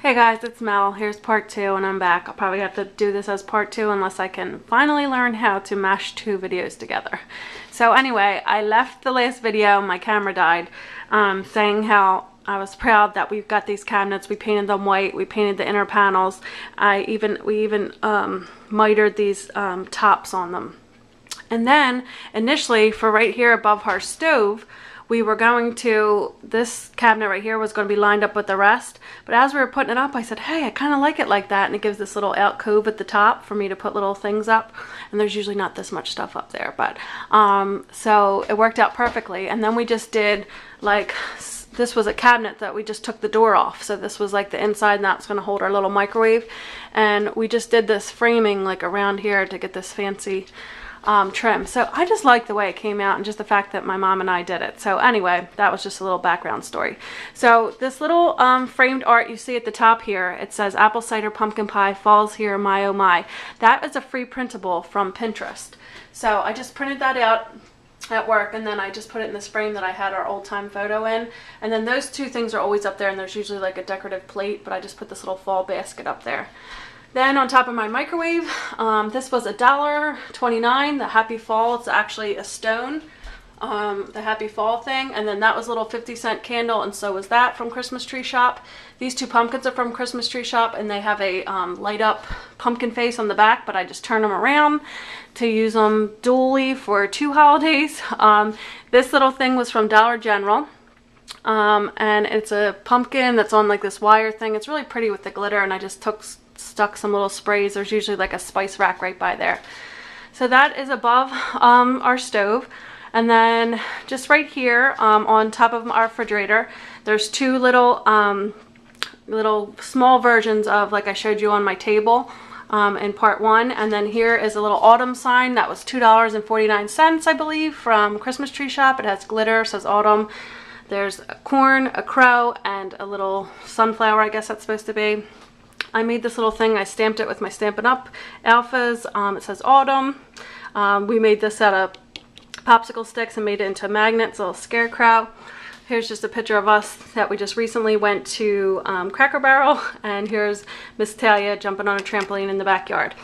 Hey guys, it's Mel. Here's part 2 and I'm back. I'll probably have to do this as part 2 unless I can finally learn how to mash 2 videos together. So anyway, I left the last video, my camera died, saying how I was proud that we've got these cabinets. We painted them white, we painted the inner panels, we even mitered these tops on them. And then initially for right here above our stove, we were going to, this cabinet right here was going to be lined up with the rest, but as we were putting it up, I said, hey, I kind of like it like that, and it gives this little alcove at the top for me to put little things up, and there's usually not this much stuff up there, but so it worked out perfectly. And then we just did, like, this was a cabinet that we just took the door off, so this was like the inside, and that's going to hold our little microwave, and we just did this framing like around here to get this fancy trim. So I just like the way it came out and just the fact that my mom and I did it. So anyway, that was just a little background story. So this little framed art you see at the top here, it says apple cider pumpkin pie falls here, my oh my. That is a free printable from Pinterest. So I just printed that out at work, and then I just put it in this frame that I had our old time photo in, and then those two things are always up there, and there's usually like a decorative plate, but I just put this little fall basket up there. Then on top of my microwave, this was $1.29, the Happy Fall. It's actually a stone, the Happy Fall thing. And then that was a little 50-cent candle, and so was that from Christmas Tree Shop. These two pumpkins are from Christmas Tree Shop, and they have a light up pumpkin face on the back, but I just turn them around to use them dually for 2 holidays. This little thing was from Dollar General. And it's a pumpkin that's on like this wire thing. It's really pretty with the glitter, and I just stuck some little sprays. There's usually like a spice rack right by there. So that is above our stove. And then just right here on top of our refrigerator, there's two little small versions of, like I showed you on my table in part 1. And then here is a little autumn sign that was $2.49, I believe, from Christmas Tree Shop. It has glitter, says autumn. There's a corn, a crow, and a little sunflower, I guess that's supposed to be. I made this little thing. I stamped it with my Stampin' Up! Alphas. It says autumn. We made this out of popsicle sticks and made it into magnets, a little scarecrow. Here's just a picture of us that we just recently went to Cracker Barrel, and here's Miss Talia jumping on a trampoline in the backyard.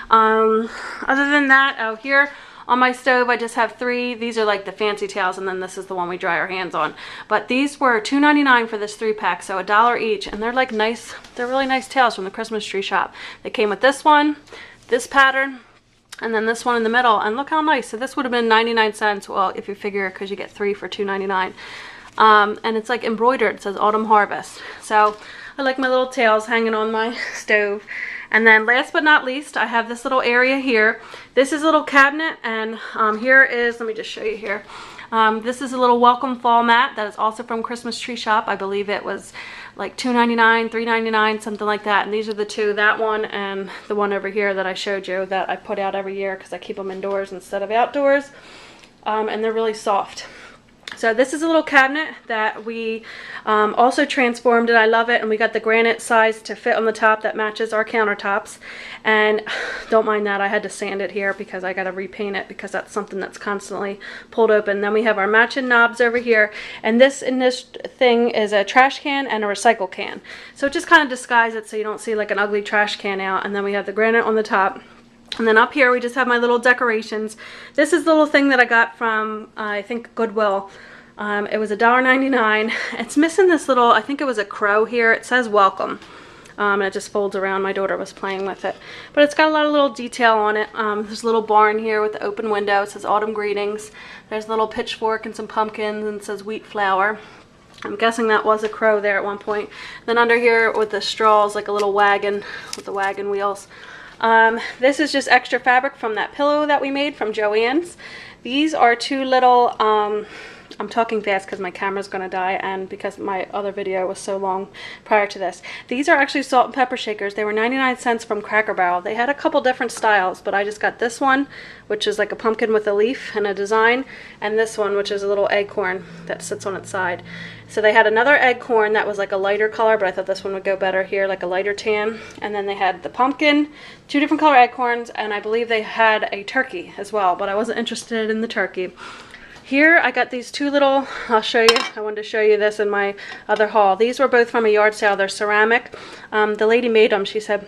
Other than that, out here on my stove, I just have 3. These are like the fancy towels, and then this is the one we dry our hands on. But these were $2.99 for this 3-pack, so $1 each, and they're like nice. They're really nice towels from the Christmas Tree Shop. They came with this one, this pattern, and then this one in the middle, and look how nice. So this would have been 99 cents, well, if you figure, because you get 3 for $2.99. And it's like embroidered. It says Autumn Harvest. So I like my little tails hanging on my stove. And then last but not least, I have this little area here. This is a little cabinet, and here is, let me just show you here. This is a little welcome fall mat that is also from Christmas Tree Shop. I believe it was like $2.99, $3.99, something like that. And these are the two, that one and the one over here that I showed you that I put out every year because I keep them indoors instead of outdoors. And they're really soft. So this is a little cabinet that we also transformed, and I love it. And we got the granite size to fit on the top that matches our countertops. And don't mind that, I had to sand it here because I got to repaint it because that's something that's constantly pulled open. Then we have our matching knobs over here. And this thing is a trash can and a recycle can. So it just kind of disguises it so you don't see like an ugly trash can out. And then we have the granite on the top. And then up here we just have my little decorations. This is the little thing that I got from, I think, Goodwill. It was $1.99. It's missing this little, I think it was a crow here. It says welcome. And it just folds around. My daughter was playing with it. But it's got a lot of little detail on it. There's a little barn here with the open window. It says autumn greetings. There's a little pitchfork and some pumpkins, and it says wheat flour. I'm guessing that was a crow there at one point. Then under here with the straws, like a little wagon with the wagon wheels. This is just extra fabric from that pillow that we made from Joann's. These are 2 little, I'm talking fast because my camera's going to die and because my other video was so long prior to this. These are actually salt and pepper shakers. They were 99 cents from Cracker Barrel. They had a couple different styles, but I just got this one, which is like a pumpkin with a leaf and a design, and this one, which is a little acorn that sits on its side. So they had another acorn that was like a lighter color, but I thought this one would go better here, like a lighter tan. And then they had the pumpkin, 2 different color acorns, and I believe they had a turkey as well, but I wasn't interested in the turkey. Here I got these two little, I'll show you, I wanted to show you this in my other haul. These were both from a yard sale. They're ceramic. The lady made them. She said,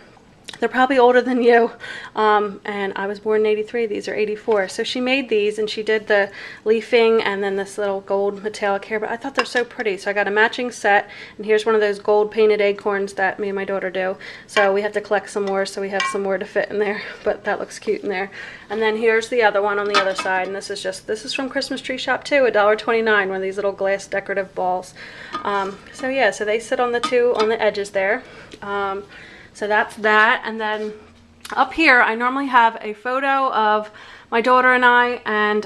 they're probably older than you, and I was born in 83. These are 84. So she made these, and she did the leafing and then this little gold metallic hair, but I thought they're so pretty. So I got a matching set, and here's one of those gold painted acorns that me and my daughter do. So we have to collect some more, so we have some more to fit in there, but that looks cute in there. And then here's the other one on the other side, and this is from Christmas Tree Shop too, $1.29, one of these little glass decorative balls. So yeah, so they sit on the two on the edges there. So that's that. And then up here I normally have a photo of my daughter and I, and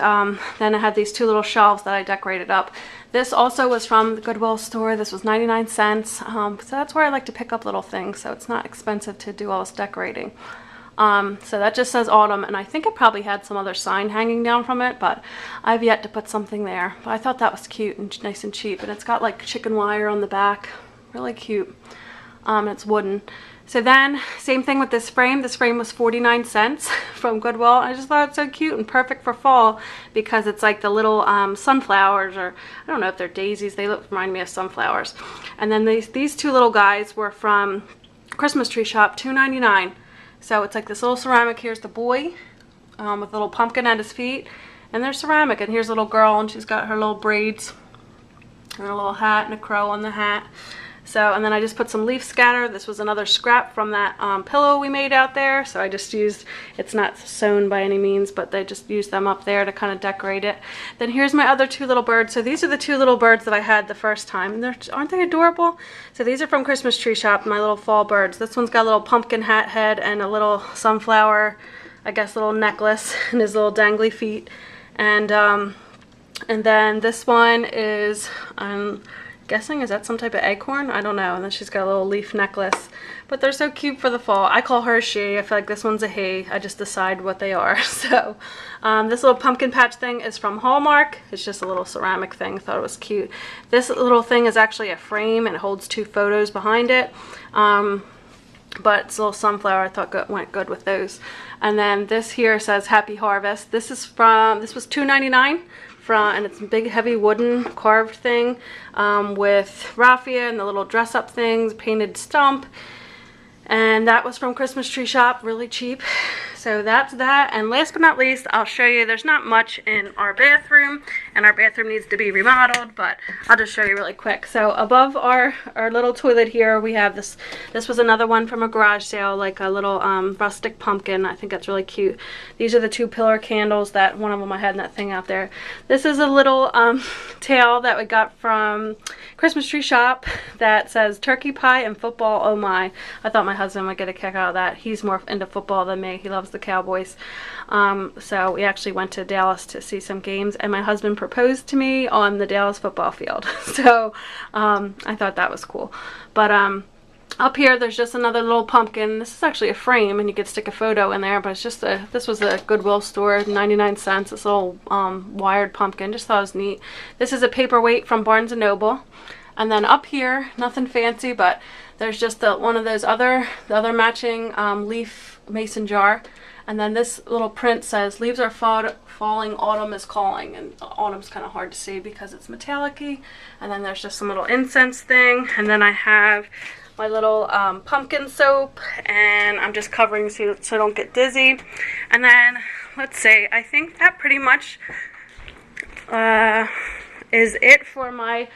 then I have these two little shelves that I decorated up. This also was from the Goodwill store. This was 99 cents. So that's where I like to pick up little things, so it's not expensive to do all this decorating. So that just says autumn, and I think it probably had some other sign hanging down from it, but I've yet to put something there. But I thought that was cute and nice and cheap, and it's got like chicken wire on the back. Really cute. It's wooden. So then, same thing with this frame. This frame was 49 cents from Goodwill. I just thought it's so cute and perfect for fall because it's like the little sunflowers, or I don't know if they're daisies. They remind me of sunflowers. And then these two little guys were from Christmas Tree Shop, $2.99. So it's like this little ceramic. Here's the boy with a little pumpkin at his feet. And they're ceramic. And here's a little girl, and she's got her little braids and a little hat and a crow on the hat. So, and then I just put some leaf scatter. This was another scrap from that pillow we made out there. So I just used, it's not sewn by any means, but they just used them up there to kind of decorate it. Then here's my other two little birds. So these are the two little birds that I had the first time. And aren't they adorable? So these are from Christmas Tree Shop, my little fall birds. This one's got a little pumpkin hat head and a little sunflower, I guess, little necklace, and his little dangly feet. And then this one is, guessing, is that some type of acorn? I don't know. And then she's got a little leaf necklace. But they're so cute for the fall. I call her a she. I feel like this one's a he. I just decide what they are. So this little pumpkin patch thing is from Hallmark. It's just a little ceramic thing. I thought it was cute. This little thing is actually a frame, and it holds two photos behind it. But it's a little sunflower. I thought went good with those. And then this here says Happy Harvest. This was $2.99. And it's a big heavy wooden carved thing with raffia and the little dress up things, painted stump, and that was from Christmas Tree Shop, really cheap. So that's that. And last but not least, I'll show you, there's not much in our bathroom, and our bathroom needs to be remodeled, but I'll just show you really quick. So above our little toilet here, we have this was another one from a garage sale, like a little rustic pumpkin. I think that's really cute. These are the two pillar candles that one of them I had in that thing out there. This is a little tail that we got from Christmas Tree Shop that says turkey pie and football, oh my. I thought my husband would get a kick out of that. He's more into football than me. He loves the Cowboys. So we actually went to Dallas to see some games, and my husband proposed to me on the Dallas football field. So I thought that was cool. But up here there's just another little pumpkin. This is actually a frame, and you could stick a photo in there, but it's just this was a Goodwill store, 99 cents. This little wired pumpkin. Just thought it was neat. This is a paperweight from Barnes & Noble. And then up here, nothing fancy, but there's just one of those the other matching leaf mason jar. And then this little print says, leaves are falling, autumn is calling. And autumn's kind of hard to see because it's metallic-y. And then there's just some little incense thing. And then I have my little pumpkin soap, and I'm just covering so I don't get dizzy. And then, let's see, I think that pretty much is it for my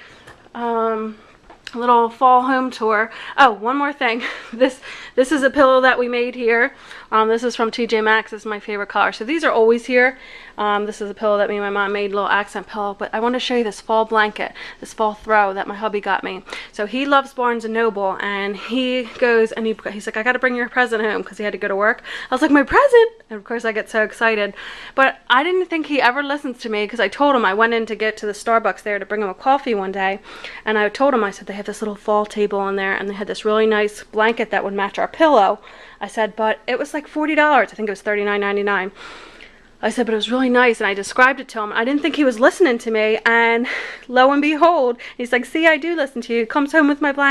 little fall home tour. Oh, one more thing. This is a pillow that we made here. This is from TJ Maxx. This is my favorite color. So these are always here. This is a pillow that me and my mom made, a little accent pillow. But I want to show you this fall blanket, this fall throw that my hubby got me. So he loves Barnes & Noble, and he goes and he's like, I got to bring your present home, because he had to go to work. I was like, my present? And of course I get so excited. But I didn't think he ever listens to me, because I told him I went in to get to the Starbucks there to bring him a coffee one day. And I told him, I said, they have this little fall table in there, and they had this really nice blanket that would match our pillow. I said, but it was like $40. I think it was $39.99. I said, but it was really nice, and I described it to him. I didn't think he was listening to me, and lo and behold, he's like, see, I do listen to you. Comes home with my blanket.